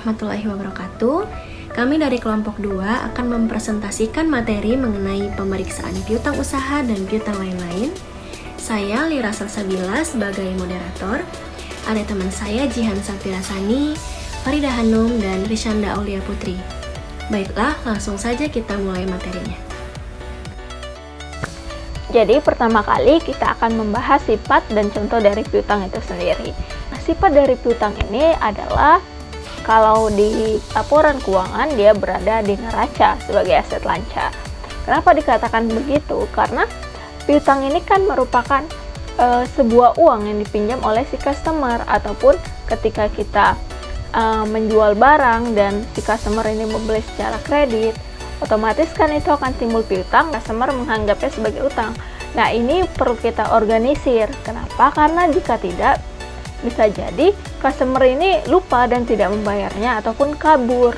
warahmatullahi wabarakatuh. Kami dari kelompok 2 akan mempresentasikan materi mengenai pemeriksaan piutang usaha dan piutang lain-lain. Saya Lira Salsabila sebagai moderator. Ada teman saya Jihan Safirasani, Farida Hanum, dan Rishanda Aulia Putri. Baiklah, langsung saja kita mulai materinya. Jadi pertama kali kita akan membahas sifat dan contoh dari piutang itu sendiri. Nah, sifat dari piutang ini adalah kalau di laporan keuangan dia berada di neraca sebagai aset lancar. Kenapa dikatakan begitu? Karena piutang ini kan merupakan sebuah uang yang dipinjam oleh si customer, ataupun ketika kita menjual barang dan si customer ini membeli secara kredit, otomatis kan itu akan timbul piutang, customer menganggapnya sebagai utang. Nah, ini perlu kita organisir. Kenapa? Karena jika tidak, bisa jadi customer ini lupa dan tidak membayarnya ataupun kabur.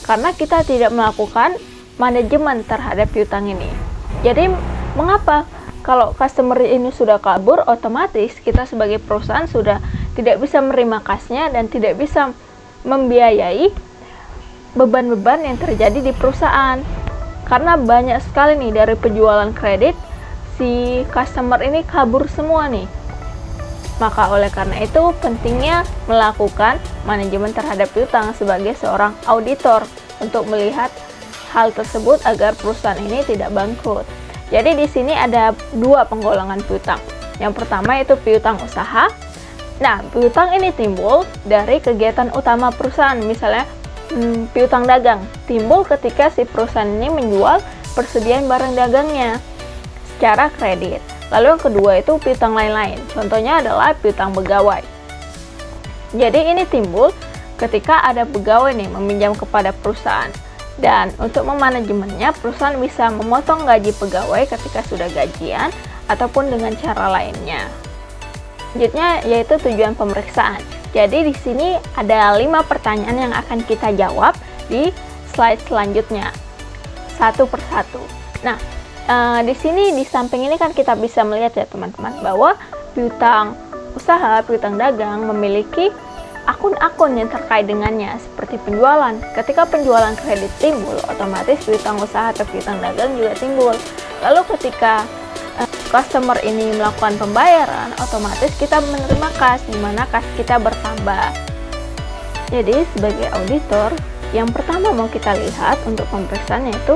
Karena kita tidak melakukan manajemen terhadap piutang ini. Jadi, mengapa? Kalau customer ini sudah kabur, otomatis kita sebagai perusahaan sudah tidak bisa menerima kasnya dan tidak bisa membiayai beban-beban yang terjadi di perusahaan. Karena banyak sekali nih dari penjualan kredit si customer ini kabur semua nih. Maka oleh karena itu pentingnya melakukan manajemen terhadap piutang sebagai seorang auditor untuk melihat hal tersebut agar perusahaan ini tidak bangkrut. Jadi di sini ada dua penggolongan piutang. Yang pertama itu piutang usaha. Nah, piutang ini timbul dari kegiatan utama perusahaan, misalnya piutang dagang timbul ketika si perusahaan ini menjual persediaan barang dagangnya secara kredit. Lalu yang kedua itu piutang lain-lain. Contohnya adalah piutang pegawai. Jadi ini timbul ketika ada pegawai nih meminjam kepada perusahaan, dan untuk memanajemennya perusahaan bisa memotong gaji pegawai ketika sudah gajian ataupun dengan cara lainnya. Selanjutnya yaitu tujuan pemeriksaan. Jadi di sini ada 5 pertanyaan yang akan kita jawab di slide selanjutnya, satu persatu. Nah, di sini di samping ini kan kita bisa melihat ya teman-teman bahwa piutang usaha, piutang dagang memiliki akun-akun yang terkait dengannya seperti penjualan. Ketika penjualan kredit timbul, otomatis piutang usaha atau piutang dagang juga timbul. Lalu ketika customer ini melakukan pembayaran, otomatis kita menerima kas, di mana kas kita bertambah. Jadi sebagai auditor, yang pertama mau kita lihat untuk pemeriksaan yaitu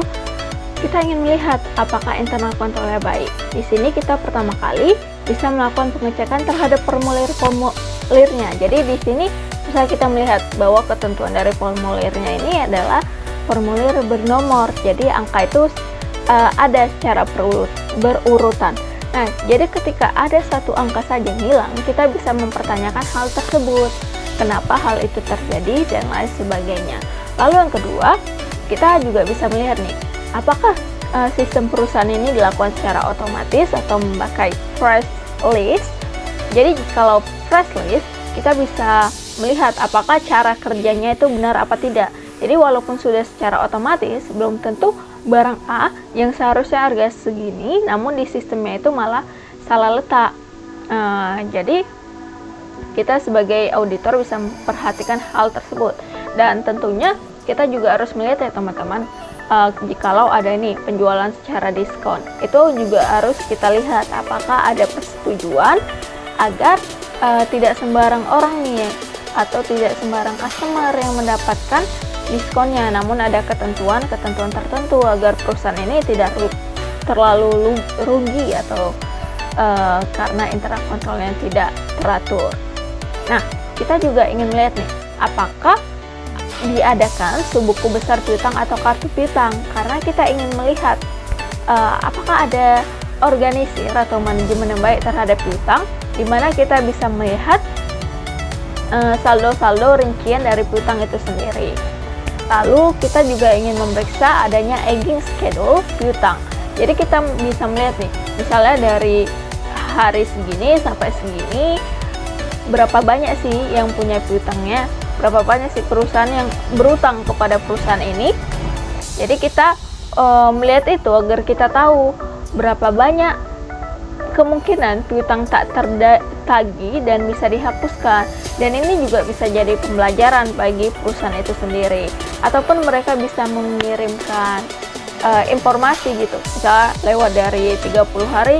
kita ingin melihat apakah internal kontrolnya baik. Di sini kita pertama kali bisa melakukan pengecekan terhadap formulirnya. Jadi di sini bisa kita melihat bahwa ketentuan dari formulirnya ini adalah formulir bernomor. Jadi angka itu ada secara berurutan. Nah, jadi ketika ada satu angka saja yang hilang, kita bisa mempertanyakan hal tersebut. Kenapa hal itu terjadi dan lain sebagainya. Lalu yang kedua, kita juga bisa melihat nih, apakah sistem perusahaan ini dilakukan secara otomatis atau memakai press list. Jadi kalau press list, kita bisa melihat apakah cara kerjanya itu benar apa tidak. Jadi walaupun sudah secara otomatis, belum tentu barang A yang seharusnya harga segini, namun di sistemnya itu malah salah letak. Jadi kita sebagai auditor bisa memperhatikan hal tersebut. Dan tentunya kita juga harus melihat ya teman-teman, jikalau ada ini penjualan secara diskon, itu juga harus kita lihat apakah ada persetujuan agar tidak sembarang orang nih atau tidak sembarang customer yang mendapatkan diskonnya, namun ada ketentuan tertentu agar perusahaan ini tidak terlalu rugi atau karena internal kontrolnya tidak teratur. Nah, kita juga ingin melihat nih, apakah diadakan subbuku besar piutang atau kartu piutang, karena kita ingin melihat apakah ada organisir atau manajemen yang baik terhadap piutang, di mana kita bisa melihat saldo-saldo rincian dari piutang itu sendiri. Lalu kita juga ingin memeriksa adanya aging schedule piutang. Jadi kita bisa melihat nih, misalnya dari hari segini sampai segini, berapa banyak sih yang punya piutangnya, berapa banyak sih perusahaan yang berutang kepada perusahaan ini. Jadi kita melihat itu agar kita tahu berapa banyak kemungkinan piutang ditagih dan bisa dihapuskan, dan ini juga bisa jadi pembelajaran bagi perusahaan itu sendiri, ataupun mereka bisa mengirimkan informasi gitu, misalnya lewat dari 30 hari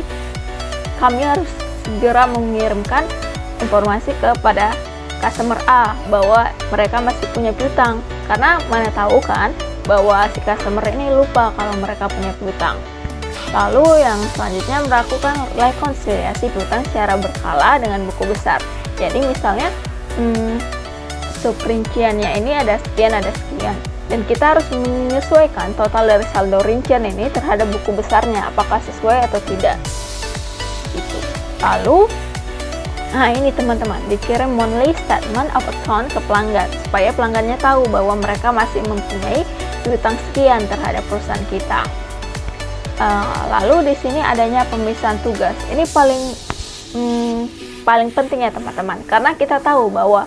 kami harus segera mengirimkan informasi kepada customer A bahwa mereka masih punya piutang, karena mana tahu kan bahwa si customer ini lupa kalau mereka punya piutang. Lalu yang selanjutnya melakukan rekonsiliasi piutang secara berkala dengan buku besar. Jadi misalnya perinciannya ini ada sekian, dan kita harus menyesuaikan total dari saldo rincian ini terhadap buku besarnya, apakah sesuai atau tidak gitu. Lalu nah ini teman-teman, dikirim monthly statement of account ke pelanggan supaya pelanggannya tahu bahwa mereka masih mempunyai piutang sekian terhadap perusahaan kita. Lalu di sini adanya pemisahan tugas. Ini paling penting ya teman-teman, karena kita tahu bahwa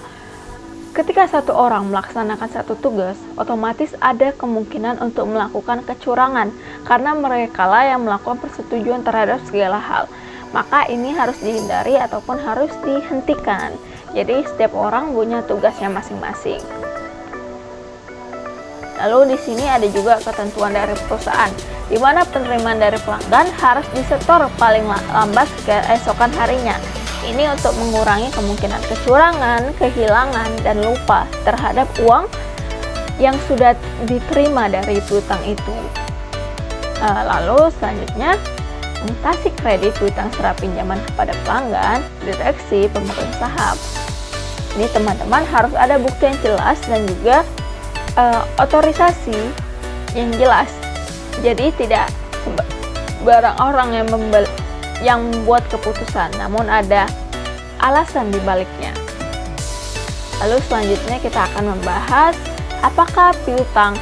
ketika satu orang melaksanakan satu tugas, otomatis ada kemungkinan untuk melakukan kecurangan karena mereka lah yang melakukan persetujuan terhadap segala hal. Maka ini harus dihindari ataupun harus dihentikan. Jadi setiap orang punya tugasnya masing-masing. Lalu di sini ada juga ketentuan dari perusahaan, di mana penerimaan dari pelanggan harus disetor paling lambat keesokan harinya. Ini untuk mengurangi kemungkinan kecurangan, kehilangan, dan lupa terhadap uang yang sudah diterima dari piutang itu. Lalu selanjutnya, mutasi kredit piutang serah pinjaman kepada pelanggan, direksi, pemegang saham. Ini teman-teman harus ada bukti yang jelas dan juga otorisasi yang jelas. Jadi tidak barang orang yang membuat keputusan, namun ada alasan di baliknya. Lalu selanjutnya kita akan membahas apakah piutang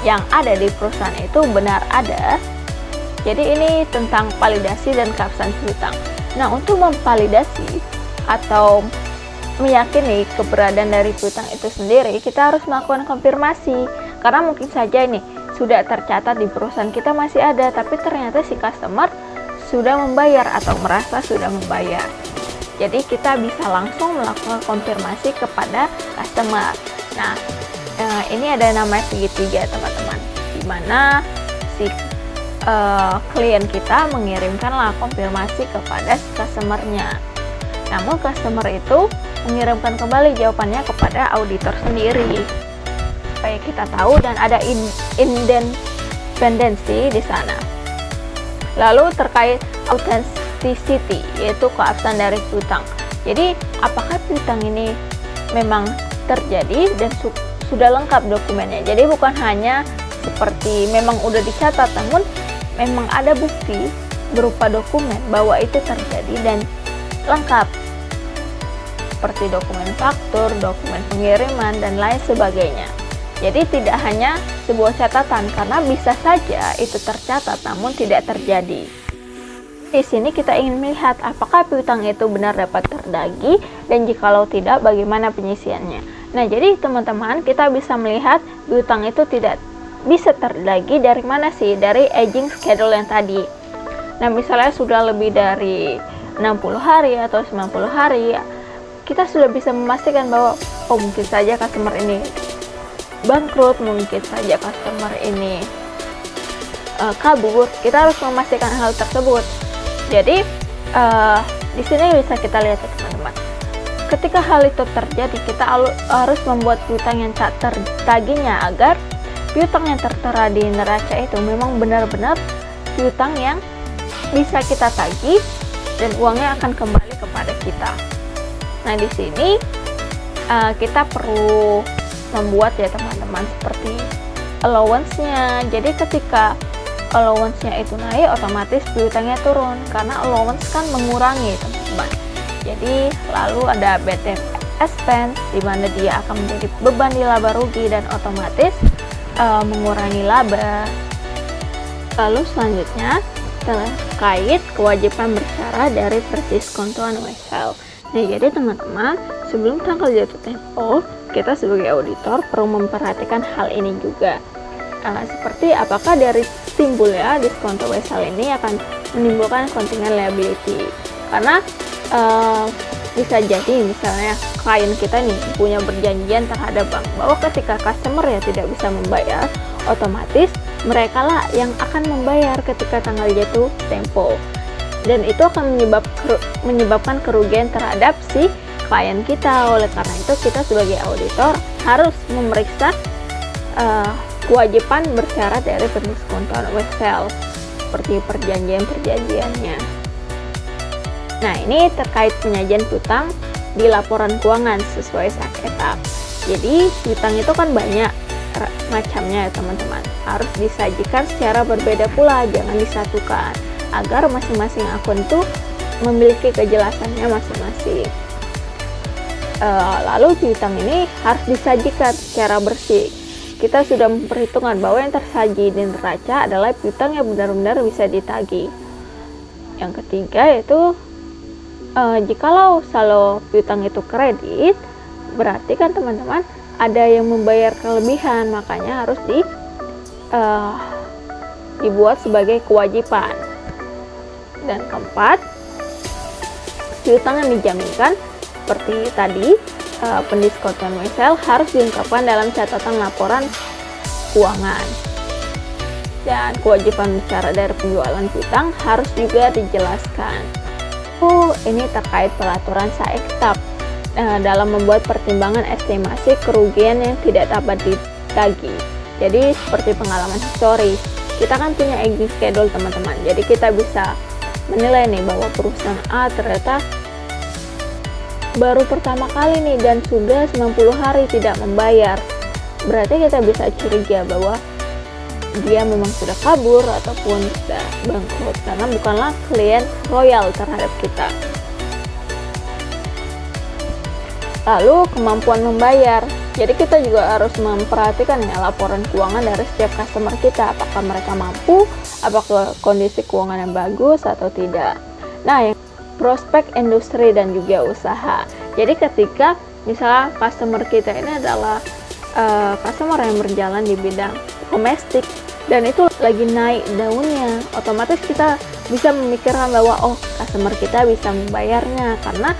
yang ada di perusahaan itu benar ada. Jadi ini tentang validasi dan keabsahan piutang. Nah, untuk memvalidasi atau meyakini keberadaan dari piutang itu sendiri, kita harus melakukan konfirmasi. Karena mungkin saja ini sudah tercatat di perusahaan kita masih ada, tapi ternyata si customer sudah membayar atau merasa sudah membayar. Jadi kita bisa langsung melakukan konfirmasi kepada customer. Nah, ini ada namanya segitiga teman-teman, di mana si klien kita mengirimkanlah konfirmasi kepada customernya. Namun customer itu mengirimkan kembali jawabannya kepada auditor sendiri, supaya kita tahu dan ada independensi di sana. Lalu terkait authenticity, yaitu keabsahan dari piutang. Jadi apakah piutang ini memang terjadi dan sudah lengkap dokumennya. Jadi bukan hanya seperti memang udah dicatat, namun memang ada bukti berupa dokumen bahwa itu terjadi dan lengkap, seperti dokumen faktur, dokumen pengiriman, dan lain sebagainya. Jadi tidak hanya sebuah catatan, karena bisa saja itu tercatat namun tidak terjadi. Di sini kita ingin melihat apakah piutang itu benar dapat terdagih, dan jikalau tidak, bagaimana penyisiannya. Nah, jadi teman-teman, kita bisa melihat piutang itu tidak bisa terdagih dari mana sih? Dari aging schedule yang tadi. Nah, misalnya sudah lebih dari 60 hari atau 90 hari, kita sudah bisa memastikan bahwa mungkin saja customer ini bangkrut, mungkin saja customer ini kabur. Kita harus memastikan hal tersebut. Jadi di sini bisa kita lihat ya teman-teman. Ketika hal itu terjadi, kita harus membuat piutang yang tak tertagihnya agar piutang yang tertera di neraca itu memang benar-benar piutang yang bisa kita tagih dan uangnya akan kembali kepada kita. Nah, di sini kita perlu membuat ya teman-teman seperti allowance-nya. Jadi ketika allowance-nya itu naik, otomatis piutangnya turun karena allowance kan mengurangi teman-teman. Jadi lalu ada BTP expense di mana dia akan menjadi beban di laba rugi dan otomatis mengurangi laba. Lalu selanjutnya terkait kewajiban bercara dari perdiskontuan WSL. Nah, jadi teman-teman, sebelum tanggal jatuh tempo, kita sebagai auditor perlu memperhatikan hal ini juga. Seperti apakah dari timbulnya diskonto WSL ini akan menimbulkan contingent liability. Karena bisa jadi misalnya klien kita nih punya perjanjian terhadap bank bahwa ketika customer ya tidak bisa membayar, otomatis mereka lah yang akan membayar ketika tanggal jatuh tempo, dan itu akan menyebabkan kerugian terhadap si klien kita. Oleh karena itu kita sebagai auditor harus memeriksa kewajiban bersyarat dari pendiskontan wholesale seperti perjanjiannya. Nah, ini terkait penyajian piutang di laporan keuangan sesuai etap. Jadi, piutang itu kan banyak macamnya ya teman-teman. Harus disajikan secara berbeda pula, jangan disatukan, agar masing-masing akun itu memiliki kejelasannya masing-masing. Lalu piutang ini harus disajikan secara bersih. Kita sudah memperhitungkan bahwa yang tersaji di neraca adalah piutang yang benar-benar bisa ditagih. Yang ketiga yaitu jikalau saldo piutang itu kredit, berarti kan teman-teman ada yang membayar kelebihan, makanya harus dibuat sebagai kewajiban. Dan keempat, piutang yang dijaminkan seperti tadi, pendiskontan wholesale harus diungkapkan dalam catatan laporan keuangan. Dan kewajiban bicara dari penjualan piutang harus juga dijelaskan. Ini terkait peraturan saektab dalam membuat pertimbangan estimasi kerugian yang tidak dapat ditagih. Jadi seperti pengalaman historis, kita kan punya aging schedule teman-teman. Jadi kita bisa menilai nih bahwa perusahaan A ternyata baru pertama kali nih dan sudah 90 hari tidak membayar. Berarti kita bisa curiga bahwa dia memang sudah kabur ataupun sudah bangkrut karena bukanlah klien loyal terhadap kita. Lalu kemampuan membayar. Jadi kita juga harus memperhatikan ya laporan keuangan dari setiap customer kita, apakah mereka mampu, apakah kondisi keuangan yang bagus atau tidak. Nah, yang prospek industri dan juga usaha. Jadi ketika misalnya customer kita ini adalah customer yang berjalan di bidang domestik dan itu lagi naik daunnya, otomatis kita bisa memikirkan bahwa customer kita bisa membayarnya karena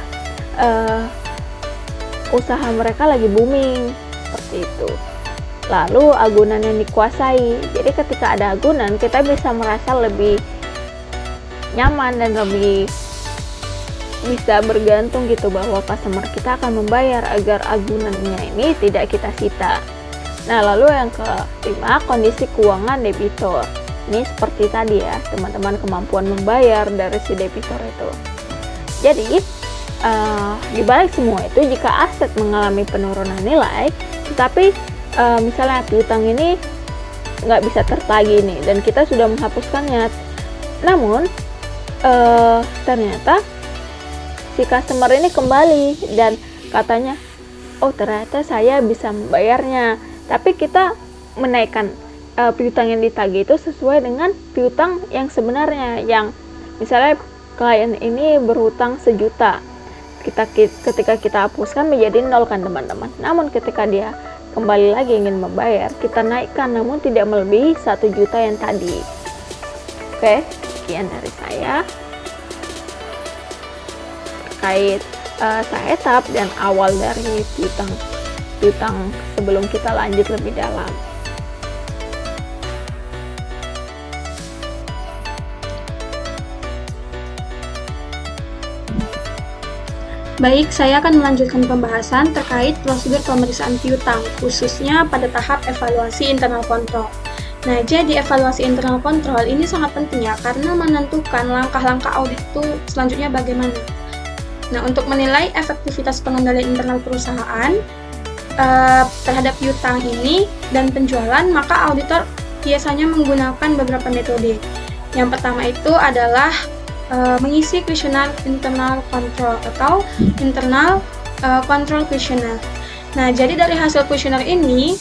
usaha mereka lagi booming seperti itu. Lalu agunan yang dikuasai, jadi ketika ada agunan kita bisa merasa lebih nyaman dan lebih bisa bergantung gitu bahwa customer kita akan membayar agar agunannya ini tidak kita sita. Nah, lalu yang kelima, kondisi keuangan debitur. Ini seperti tadi ya, teman-teman, kemampuan membayar dari si debitur itu. Jadi, di balik semua itu, jika aset mengalami penurunan nilai, tetapi misalnya piutang ini nggak bisa tertagih nih, dan kita sudah menghapuskannya. Namun, ternyata si customer ini kembali dan katanya, ternyata saya bisa membayarnya. Tapi kita menaikkan piutang yang ditagih itu sesuai dengan piutang yang sebenarnya, yang misalnya klien ini berhutang 1 juta. Ketika kita hapuskan menjadi 0 kan teman-teman. Namun ketika dia kembali lagi ingin membayar, kita naikkan namun tidak melebihi 1 juta yang tadi. Oke, sekian dari saya terkait saetap dan awal dari piutang sebelum kita lanjut lebih dalam. Baik, saya akan melanjutkan pembahasan terkait prosedur pemeriksaan piutang, khususnya pada tahap evaluasi internal control. Nah, jadi evaluasi internal control ini sangat penting ya, karena menentukan langkah-langkah audit itu selanjutnya bagaimana. Nah, untuk menilai efektivitas pengendalian internal perusahaan terhadap piutang ini dan penjualan, maka auditor biasanya menggunakan beberapa metode. Yang pertama itu adalah mengisi kuesioner internal control atau internal control questionnaire. Nah, jadi dari hasil kuesioner ini,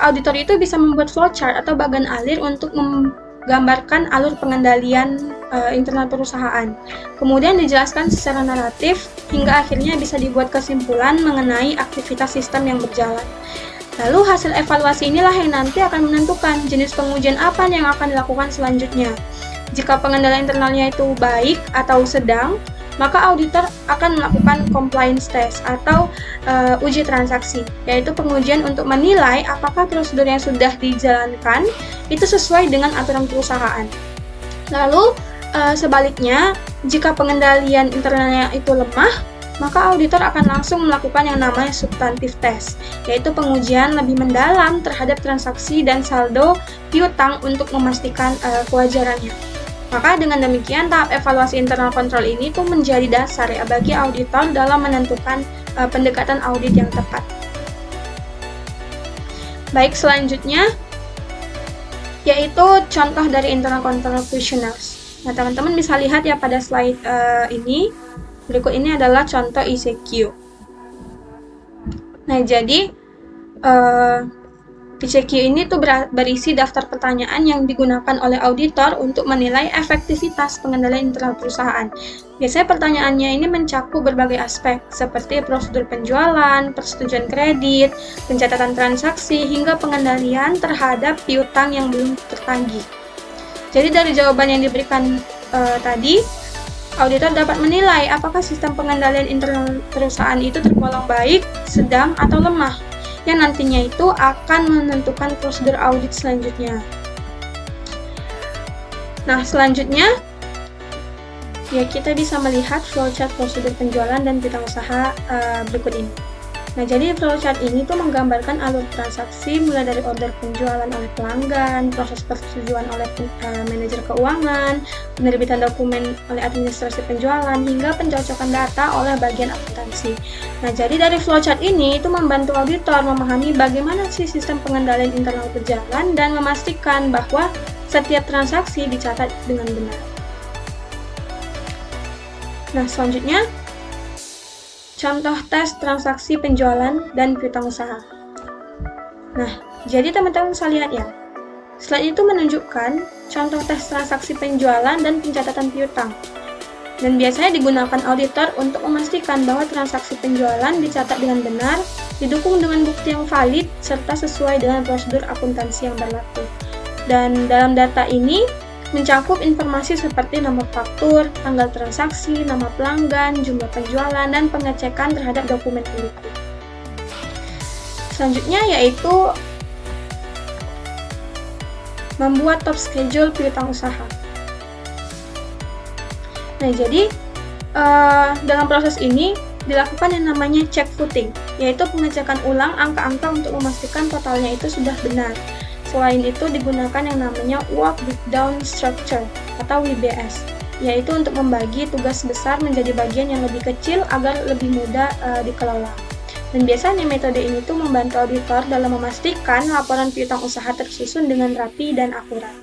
auditor itu bisa membuat flowchart atau bagan alir untuk menggambarkan alur pengendalian internal perusahaan. Kemudian dijelaskan secara naratif hingga akhirnya bisa dibuat kesimpulan mengenai aktivitas sistem yang berjalan. Lalu hasil evaluasi inilah yang nanti akan menentukan jenis pengujian apa yang akan dilakukan selanjutnya. Jika pengendalian internalnya itu baik atau sedang, maka auditor akan melakukan compliance test atau uji transaksi, yaitu pengujian untuk menilai apakah prosedur yang sudah dijalankan itu sesuai dengan aturan perusahaan. Lalu sebaliknya, jika pengendalian internalnya itu lemah, maka auditor akan langsung melakukan yang namanya substantive test, yaitu pengujian lebih mendalam terhadap transaksi dan saldo piutang untuk memastikan kewajarannya. Maka dengan demikian, tahap evaluasi internal control ini tuh menjadi dasar ya bagi auditor dalam menentukan pendekatan audit yang tepat. Baik, selanjutnya yaitu contoh dari internal control questionnaires. Nah, teman-teman bisa lihat ya pada slide ini. Berikut ini adalah contoh ICQ. Nah, jadi ICQ ini tuh berisi daftar pertanyaan yang digunakan oleh auditor untuk menilai efektivitas pengendalian internal perusahaan. Biasanya pertanyaannya ini mencakup berbagai aspek seperti prosedur penjualan, persetujuan kredit, pencatatan transaksi, hingga pengendalian terhadap piutang yang belum tertagih. Jadi dari jawaban yang diberikan tadi, auditor dapat menilai apakah sistem pengendalian internal perusahaan itu tergolong baik, sedang, atau lemah, yang nantinya itu akan menentukan prosedur audit selanjutnya. Nah, selanjutnya ya kita bisa melihat flowchart prosedur penjualan dan piutang usaha berikut ini. Nah, jadi flowchart ini tuh menggambarkan alur transaksi mulai dari order penjualan oleh pelanggan, proses persetujuan oleh manajer keuangan, penerbitan dokumen oleh administrasi penjualan, hingga pencocokan data oleh bagian akuntansi. Nah, jadi dari flowchart ini itu membantu auditor memahami bagaimana sih sistem pengendalian internal berjalan dan memastikan bahwa setiap transaksi dicatat dengan benar. Nah, selanjutnya contoh tes transaksi penjualan dan piutang usaha. Nah, jadi teman-teman bisa lihat ya, slide itu menunjukkan contoh tes transaksi penjualan dan pencatatan piutang. Dan biasanya digunakan auditor untuk memastikan bahwa transaksi penjualan dicatat dengan benar, didukung dengan bukti yang valid, serta sesuai dengan prosedur akuntansi yang berlaku. Dan dalam data ini mencakup informasi seperti nomor faktur, tanggal transaksi, nama pelanggan, jumlah penjualan, dan pengecekan terhadap dokumen pendukung. Selanjutnya yaitu membuat top schedule piutang usaha. Nah, jadi dalam proses ini dilakukan yang namanya check footing, yaitu pengecekan ulang angka-angka untuk memastikan totalnya itu sudah benar. Selain itu digunakan yang namanya Work Breakdown Structure atau WBS, yaitu untuk membagi tugas besar menjadi bagian yang lebih kecil agar lebih mudah dikelola. Dan biasanya metode ini tuh membantu auditor dalam memastikan laporan piutang usaha tersusun dengan rapi dan akurat.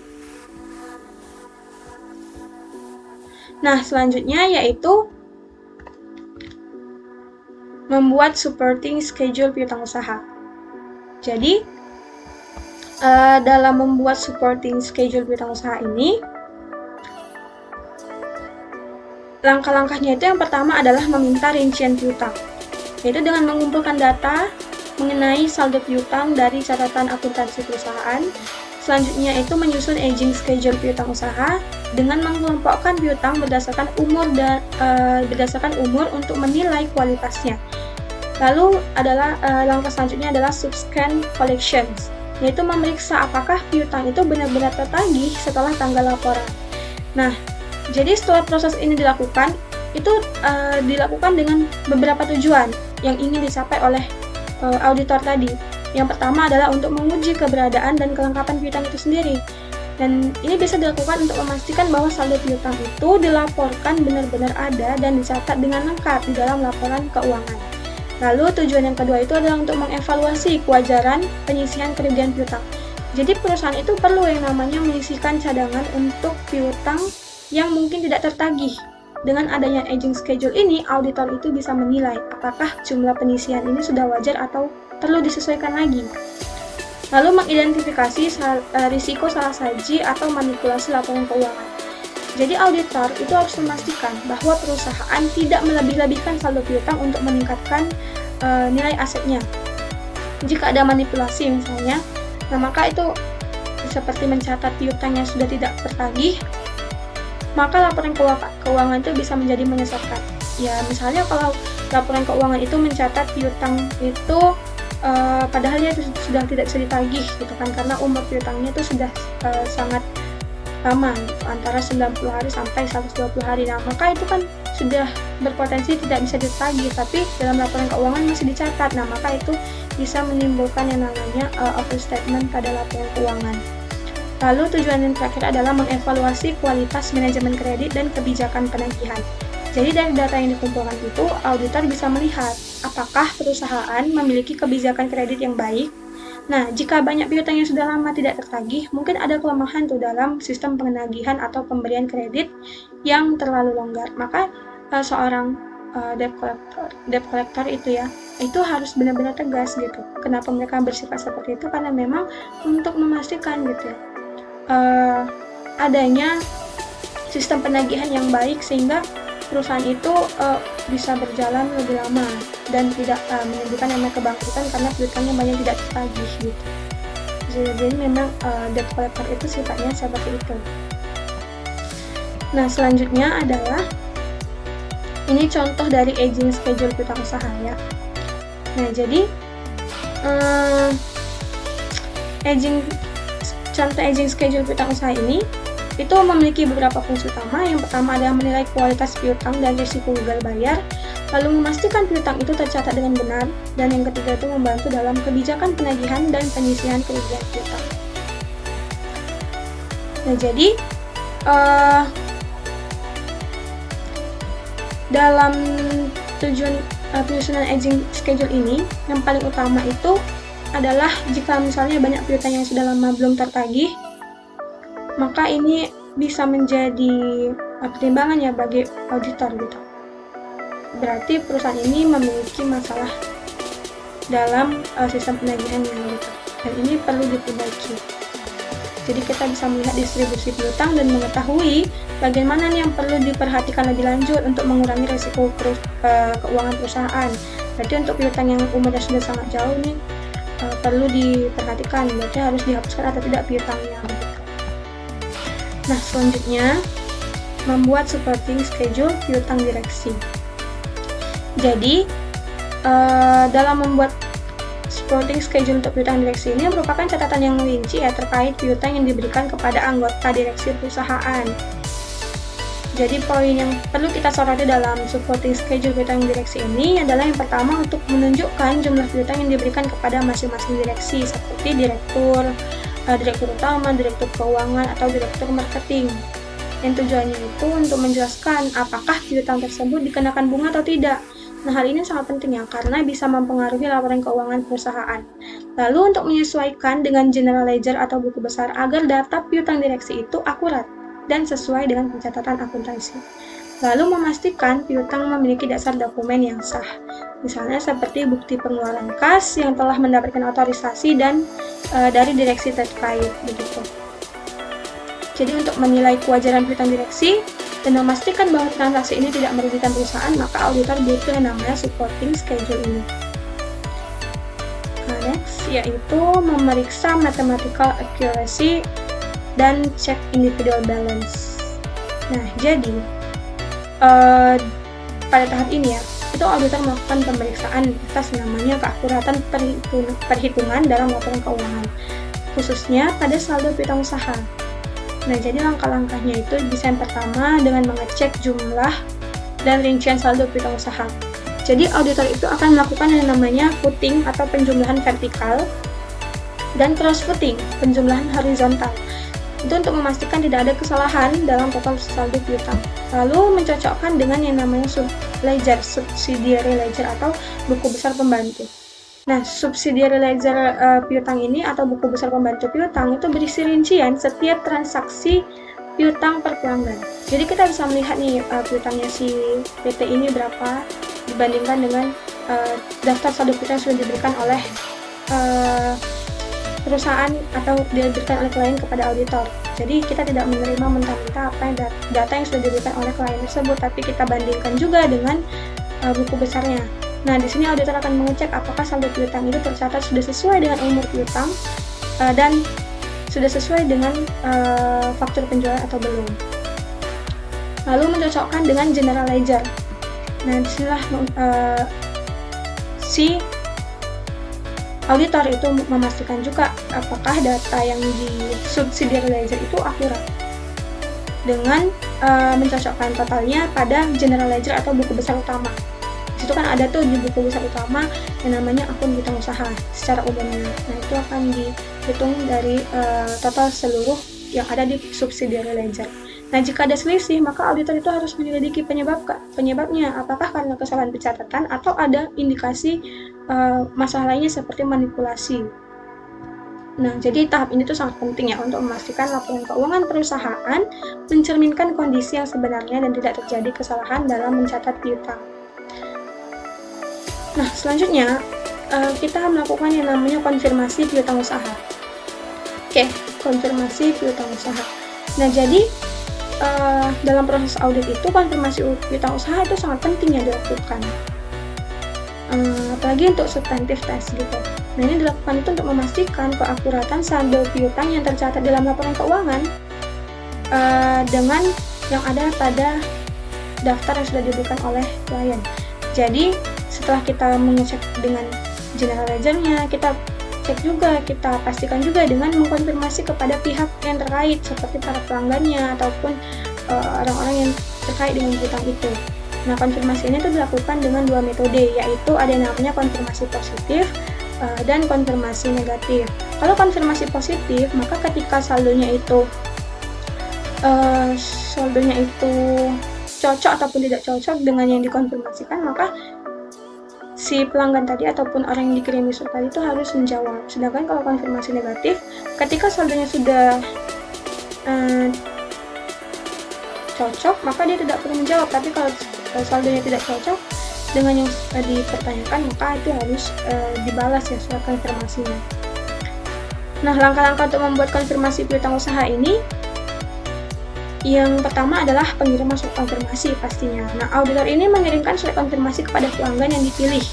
Nah, selanjutnya yaitu membuat supporting schedule piutang usaha. Jadi, dalam membuat supporting schedule piutang usaha ini, langkah-langkahnya itu yang pertama adalah meminta rincian piutang, yaitu dengan mengumpulkan data mengenai saldo piutang dari catatan akuntansi perusahaan. Selanjutnya itu menyusun aging schedule piutang usaha dengan mengelompokkan piutang berdasarkan umur untuk menilai kualitasnya. Lalu langkah selanjutnya adalah subsequent collections, yaitu memeriksa apakah piutang itu benar-benar tertagih setelah tanggal laporan. Nah, jadi setelah proses ini dilakukan, itu dilakukan dengan beberapa tujuan yang ingin dicapai oleh auditor tadi. Yang pertama adalah untuk menguji keberadaan dan kelengkapan piutang itu sendiri. Dan ini bisa dilakukan untuk memastikan bahwa saldo piutang itu dilaporkan benar-benar ada dan dicatat dengan lengkap di dalam laporan keuangan. Lalu tujuan yang kedua itu adalah untuk mengevaluasi kewajaran penyisihan kerugian piutang. Jadi perusahaan itu perlu yang namanya menyisihkan cadangan untuk piutang yang mungkin tidak tertagih. Dengan adanya aging schedule ini, auditor itu bisa menilai apakah jumlah penyisihan ini sudah wajar atau perlu disesuaikan lagi. Lalu mengidentifikasi risiko salah saji atau manipulasi laporan keuangan. Jadi auditor itu harus memastikan bahwa perusahaan tidak melebih-lebihkan saldo piutang untuk meningkatkan nilai asetnya. Jika ada manipulasi misalnya, nah maka itu seperti mencatat piutang yang sudah tidak tertagih, maka laporan keuangan itu bisa menjadi menyesatkan. Ya, misalnya kalau laporan keuangan itu mencatat piutang itu padahal dia sudah tidak bisa ditagih gitu kan, karena umur piutangnya itu sudah sangat lama gitu, antara 90 hari sampai 120 hari. Nah, maka itu kan sudah berpotensi tidak bisa ditagih, tapi dalam laporan keuangan masih dicatat. Nah, maka itu bisa menimbulkan yang namanya overstatement pada laporan keuangan. Lalu tujuan yang terakhir adalah mengevaluasi kualitas manajemen kredit dan kebijakan penagihan. Jadi dari data yang dikumpulkan itu, auditor bisa melihat apakah perusahaan memiliki kebijakan kredit yang baik. Nah, jika banyak piutang yang sudah lama tidak tertagih, mungkin ada kelemahan tuh dalam sistem penagihan atau pemberian kredit yang terlalu longgar. Maka seorang debt collector itu harus benar-benar tegas gitu. Kenapa mereka bersifat seperti itu? Karena memang untuk memastikan gitu adanya sistem penagihan yang baik sehingga perusahaan itu bisa berjalan lebih lama dan tidak menimbulkan namanya kebangkrutan karena piutangnya banyak tidak tertagih gitu. Jadi memang debt collector itu sifatnya seperti itu. Nah, selanjutnya adalah ini contoh dari aging schedule piutang usaha ya. Nah, jadi contoh aging schedule piutang usaha ini itu memiliki beberapa fungsi utama. Yang pertama adalah menilai kualitas piutang dan risiko gagal bayar, lalu memastikan piutang itu tercatat dengan benar, dan yang ketiga itu membantu dalam kebijakan penagihan dan penyisihan kerugian piutang. Nah, jadi dalam tujuan penyusunan aging schedule ini, yang paling utama itu adalah jika misalnya banyak piutang yang sudah lama belum tertagih, maka ini bisa menjadi pertimbangan ya bagi auditor gitu. Berarti perusahaan ini memiliki masalah dalam sistem penagihan yang gitu, dan ini perlu diperbaiki. Jadi kita bisa melihat distribusi piutang dan mengetahui bagaimana nih yang perlu diperhatikan lebih lanjut untuk mengurangi risiko keuangan perusahaan. Berarti untuk piutang yang umurnya sudah sangat jauh nih perlu diperhatikan, berarti harus dihapuskan atau tidak piutangnya. Nah, selanjutnya membuat supporting schedule piutang direksi. Jadi dalam membuat supporting schedule untuk piutang direksi ini merupakan catatan yang rinci ya terkait piutang yang diberikan kepada anggota direksi perusahaan. Jadi poin yang perlu kita soroti dalam supporting schedule piutang direksi ini adalah yang pertama untuk menunjukkan jumlah piutang yang diberikan kepada masing-masing direksi seperti direktur utama, direktur keuangan, atau direktur marketing. Yang tujuannya itu untuk menjelaskan apakah piutang tersebut dikenakan bunga atau tidak. Nah, hal ini sangat penting ya, karena bisa mempengaruhi laporan keuangan perusahaan. Lalu untuk menyesuaikan dengan general ledger atau buku besar agar data piutang direksi itu akurat dan sesuai dengan pencatatan akuntansi. Lalu memastikan piutang memiliki dasar dokumen yang sah. Misalnya seperti bukti pengeluaran kas yang telah mendapatkan otorisasi dan dari direksi terkait begitu. Jadi untuk menilai kewajaran piutang direksi dan memastikan bahwa transaksi ini tidak merugikan perusahaan, maka auditor butuh yang namanya supporting schedule ini. Nah, next yaitu memeriksa mathematical accuracy dan cek individual balance. Nah, jadi pada tahap ini ya, itu auditor melakukan pemeriksaan atas namanya keakuratan perhitungan dalam laporan keuangan, khususnya pada saldo piutang usaha. Nah, jadi langkah-langkahnya itu bisa yang pertama dengan mengecek jumlah dan rincian saldo piutang usaha. Jadi auditor itu akan melakukan yang namanya footing atau penjumlahan vertikal dan cross footing, penjumlahan horizontal. Itu untuk memastikan tidak ada kesalahan dalam total saldo piutang. Lalu mencocokkan dengan yang namanya sub-ledger, subsidiary ledger atau buku besar pembantu. Nah, subsidiary ledger piutang ini atau buku besar pembantu piutang itu berisi rincian setiap transaksi piutang per pelanggan. Jadi kita bisa melihat nih piutangnya si PT ini berapa dibandingkan dengan daftar saldo piutang yang sudah diberikan oleh perusahaan atau diberikan oleh klien kepada auditor. Jadi kita tidak menerima mentah-mentah apa yang data yang sudah diberikan oleh klien tersebut, tapi kita bandingkan juga dengan buku besarnya. Nah, di sini auditor akan mengecek apakah saldo piutang itu tercatat sudah sesuai dengan umur piutang dan sudah sesuai dengan faktur penjualan atau belum. lalu mencocokkan dengan general ledger. Nah, disinilah si auditor itu memastikan juga apakah data yang di subsidiary ledger itu akurat dengan mencocokkan totalnya pada general ledger atau buku besar utama. Di situ kan ada tuh di buku besar utama yang namanya akun piutang usaha secara umumnya. Nah, itu akan dihitung dari total seluruh yang ada di subsidiary ledger. Nah, jika ada selisih, maka auditor itu harus menyelidiki penyebabnya, apakah karena kesalahan pencatatan atau ada indikasi masalah lainnya seperti manipulasi. Nah, jadi tahap ini tuh sangat penting ya untuk memastikan laporan keuangan perusahaan mencerminkan kondisi yang sebenarnya dan tidak terjadi kesalahan dalam mencatat piutang. Nah, selanjutnya kita melakukan yang namanya konfirmasi piutang usaha. Oke, konfirmasi piutang usaha. Nah, jadi dalam proses audit itu konfirmasi piutang usaha itu sangat penting ya dilakukan, apalagi untuk substantif test gitu. Nah, ini dilakukan itu untuk memastikan keakuratan saldo piutang yang tercatat dalam laporan keuangan dengan yang ada pada daftar yang sudah diberikan oleh klien. Jadi setelah kita mengecek dengan general ledger-nya, kita cek juga, kita pastikan juga dengan mengkonfirmasi kepada pihak yang terkait seperti para pelanggannya ataupun orang-orang yang terkait dengan piutang itu. Nah, konfirmasi ini tuh dilakukan dengan dua metode, yaitu ada yang namanya konfirmasi positif dan konfirmasi negatif. Kalau konfirmasi positif, maka ketika saldonya itu cocok ataupun tidak cocok dengan yang dikonfirmasikan, maka si pelanggan tadi ataupun orang yang dikirimi surat tadi itu harus menjawab. Sedangkan kalau konfirmasi negatif, ketika saldonya sudah cocok, maka dia tidak perlu menjawab. Tapi kalau saldonya tidak cocok dengan yang dipertanyakan, maka itu harus dibalas ya surat konfirmasinya. Nah, langkah-langkah untuk membuat konfirmasi piutang usaha ini, yang pertama adalah pengiriman surat konfirmasi pastinya. Nah, auditor ini mengirimkan surat konfirmasi kepada pelanggan yang dipilih.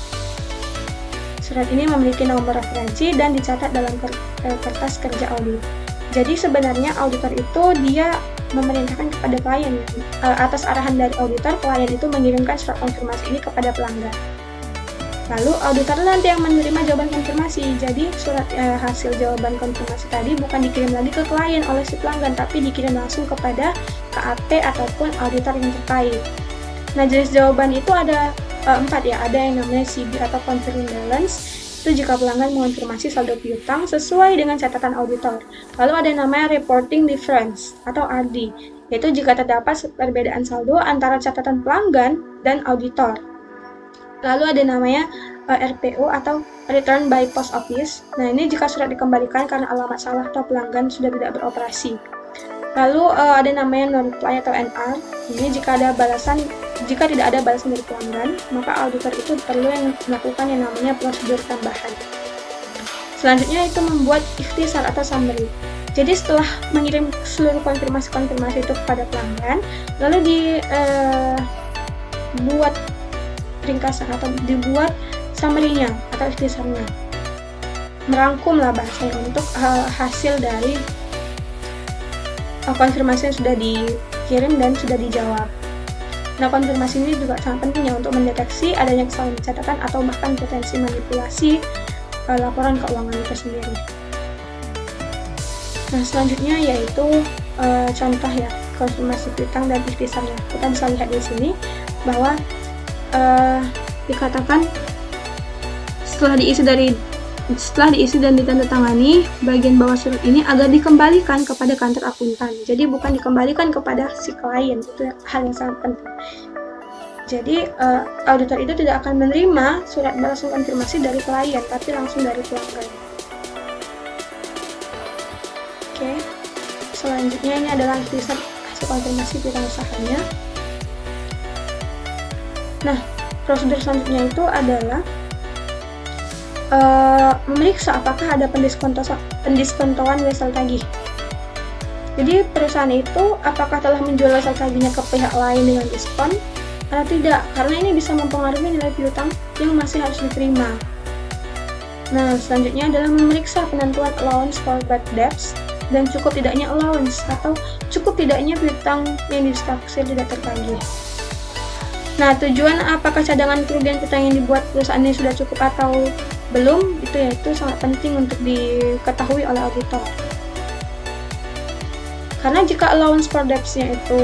Surat ini memiliki nomor referensi dan dicatat dalam kertas kerja audit. Jadi sebenarnya auditor itu dia memerintahkan kepada klien, atas arahan dari auditor, klien itu mengirimkan surat konfirmasi ini kepada pelanggan. Lalu auditor nanti yang menerima jawaban konfirmasi. Jadi surat hasil jawaban konfirmasi tadi bukan dikirim lagi ke klien oleh si pelanggan, tapi dikirim langsung kepada KAP ataupun auditor yang terkait. Nah, jenis jawaban itu ada 4 ya. Ada yang namanya CB atau confirming balance. Itu jika pelanggan mengonfirmasi saldo piutang sesuai dengan catatan auditor. Lalu ada yang namanya reporting difference atau RD, yaitu jika terdapat perbedaan saldo antara catatan pelanggan dan auditor. Lalu ada namanya RPO atau Return by Post Office. Nah, ini jika surat dikembalikan karena alamat salah atau pelanggan sudah tidak beroperasi. Lalu ada namanya non-reply atau NR. Ini jika tidak ada balasan dari pelanggan, maka auditor itu perlu yang melakukan yang namanya prosedur tambahan. Selanjutnya itu membuat ikhtisar atau summary. Jadi setelah mengirim seluruh konfirmasi itu kepada pelanggan, lalu dibuat ringkasan atau dibuat summary-nya atau ikhtisarnya, merangkum lah bahasanya untuk hasil dari konfirmasi yang sudah dikirim dan sudah dijawab. Nah, konfirmasi ini juga sangat penting ya untuk mendeteksi adanya kesalahan catatan atau bahkan potensi manipulasi laporan keuangan itu sendiri. Nah, selanjutnya yaitu contoh ya konfirmasi piutang dan ikhtisarnya. Kita bisa lihat di sini bahwa dikatakan setelah diisi dan ditandatangani bagian bawah surat ini agar dikembalikan kepada kantor akuntan. Jadi bukan dikembalikan kepada si klien, itu hal yang sangat penting. Jadi auditor itu tidak akan menerima surat balasan konfirmasi dari klien, tapi langsung dari pelanggan. Oke, selanjutnya ini adalah ikhtisar hasil konfirmasi piutang usahanya. Nah, prosedur selanjutnya itu adalah memeriksa apakah ada pendiskontoan wesel tagih. Jadi perusahaan itu apakah telah menjual wesel tagihnya ke pihak lain dengan diskon atau tidak, karena ini bisa mempengaruhi nilai piutang yang masih harus diterima. Nah, selanjutnya adalah memeriksa penentuan allowance for bad debts dan cukup tidaknya allowance atau cukup tidaknya piutang yang ditaksir tidak tertagih. Nah, tujuan apakah cadangan kerugian piutang yang dibuat perusahaan ini sudah cukup atau belum, itu sangat penting untuk diketahui oleh auditor. Karena jika allowance for debts-nya itu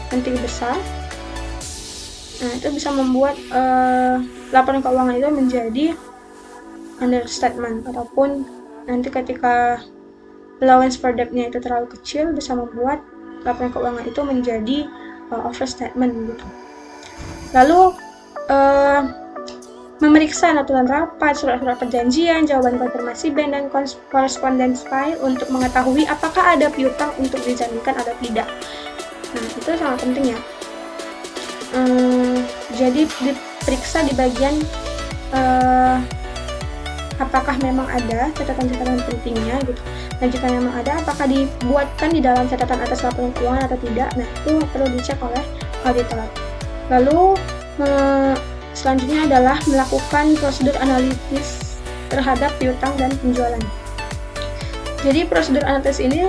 nanti besar, nah itu bisa membuat laporan keuangan itu menjadi understatement, ataupun nanti ketika allowance for debt-nya itu terlalu kecil bisa membuat laporan keuangan itu menjadi overstatement gitu. Lalu memeriksa notulen rapat, surat-surat perjanjian, jawaban konfirmasi bank, dan correspondence file untuk mengetahui apakah ada piutang untuk dijaminkan atau tidak. Nah, itu sangat penting ya. Jadi diperiksa di bagian apakah memang ada catatan-catatan pentingnya gitu. Nah, jika memang ada, apakah dibuatkan di dalam catatan atas laporan keuangan atau tidak. Nah, itu perlu dicek oleh auditor. Lalu selanjutnya adalah melakukan prosedur analitis terhadap piutang dan penjualan. Jadi prosedur analitis ini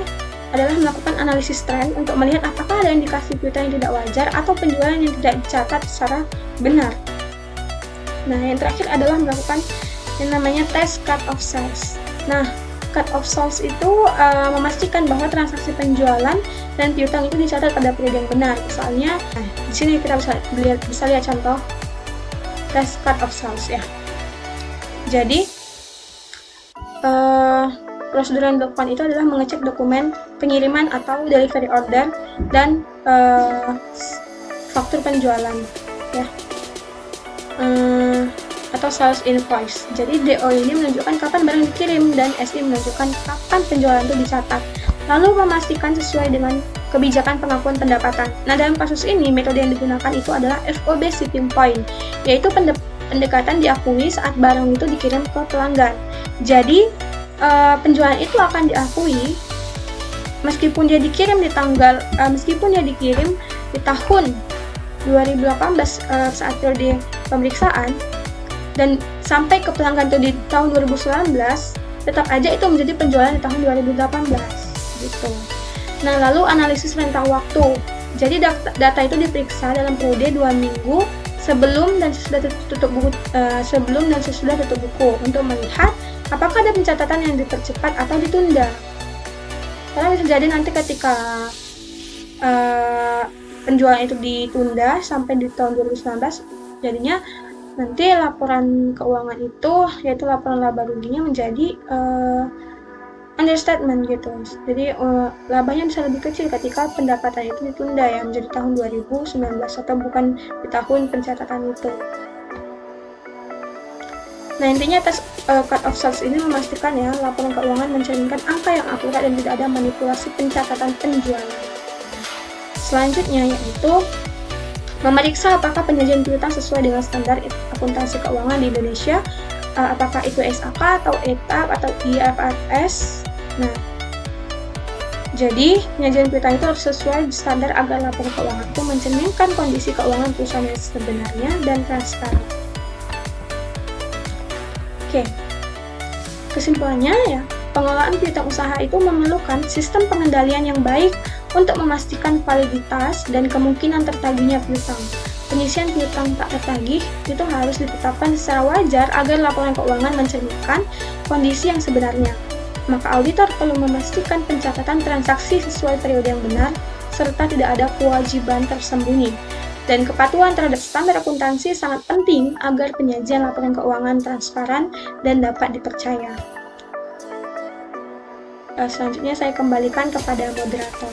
adalah melakukan analisis tren untuk melihat apakah ada indikasi piutang yang tidak wajar atau penjualan yang tidak dicatat secara benar. Nah, yang terakhir adalah melakukan yang namanya tes cut of sales. Nah, cut of sales itu memastikan bahwa transaksi penjualan dan piutang itu dicatat pada periode yang benar. Misalnya, di sini kita bisa lihat contoh tes cut of sales ya. Jadi, prosedur yang dilakukan itu adalah mengecek dokumen pengiriman atau delivery order dan faktur penjualan ya. Atau sales invoice. Jadi DO ini menunjukkan kapan barang dikirim dan SI menunjukkan kapan penjualan itu dicatat. Lalu memastikan sesuai dengan kebijakan pengakuan pendapatan. Nah, dalam kasus ini metode yang digunakan itu adalah FOB shipping point, yaitu pendekatan diakui saat barang itu dikirim ke pelanggan. Jadi penjualan itu akan diakui meskipun dia dikirim di tahun 2018 saat periode pemeriksaan dan sampai ke pelanggan itu di tahun 2019, tetap aja itu menjadi penjualan di tahun 2018 gitu. Nah, lalu analisis rentang waktu. Jadi data itu diperiksa dalam periode 2 minggu sebelum dan sesudah tutup buku untuk melihat apakah ada pencatatan yang dipercepat atau ditunda. Karena bisa jadi nanti ketika penjualan itu ditunda sampai di tahun 2019, jadinya nanti laporan keuangan itu, yaitu laporan laba ruginya menjadi understatement gitu. Jadi labanya bisa lebih kecil ketika pendapatan itu ditunda ya menjadi tahun 2019 atau bukan di tahun pencatatan itu. Nah, intinya tes cut of sales ini memastikan ya laporan keuangan mencerminkan angka yang akurat dan tidak ada manipulasi pencatatan penjualan. Selanjutnya yaitu memeriksa apakah penyajian piutang sesuai dengan standar akuntansi keuangan di Indonesia, apakah itu SAK atau ETAP atau IFRS. Nah, jadi penyajian piutang itu harus sesuai standar agar laporan keuangan itu mencerminkan kondisi keuangan perusahaan yang sebenarnya dan transparan. Oke, kesimpulannya ya, pengelolaan piutang usaha itu memerlukan sistem pengendalian yang baik untuk memastikan validitas dan kemungkinan tertagihnya piutang. Penyisian piutang tak tertagih itu harus ditetapkan secara wajar agar laporan keuangan mencerminkan kondisi yang sebenarnya. Maka auditor perlu memastikan pencatatan transaksi sesuai periode yang benar, serta tidak ada kewajiban tersembunyi. Dan kepatuhan terhadap standar akuntansi sangat penting agar penyajian laporan keuangan transparan dan dapat dipercaya. Selanjutnya saya kembalikan kepada moderator.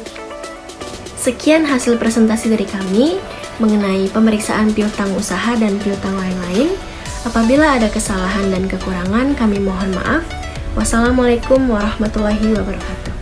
Sekian hasil presentasi dari kami mengenai pemeriksaan piutang usaha dan piutang lain-lain. Apabila ada kesalahan dan kekurangan, kami mohon maaf. Wassalamualaikum warahmatullahi wabarakatuh.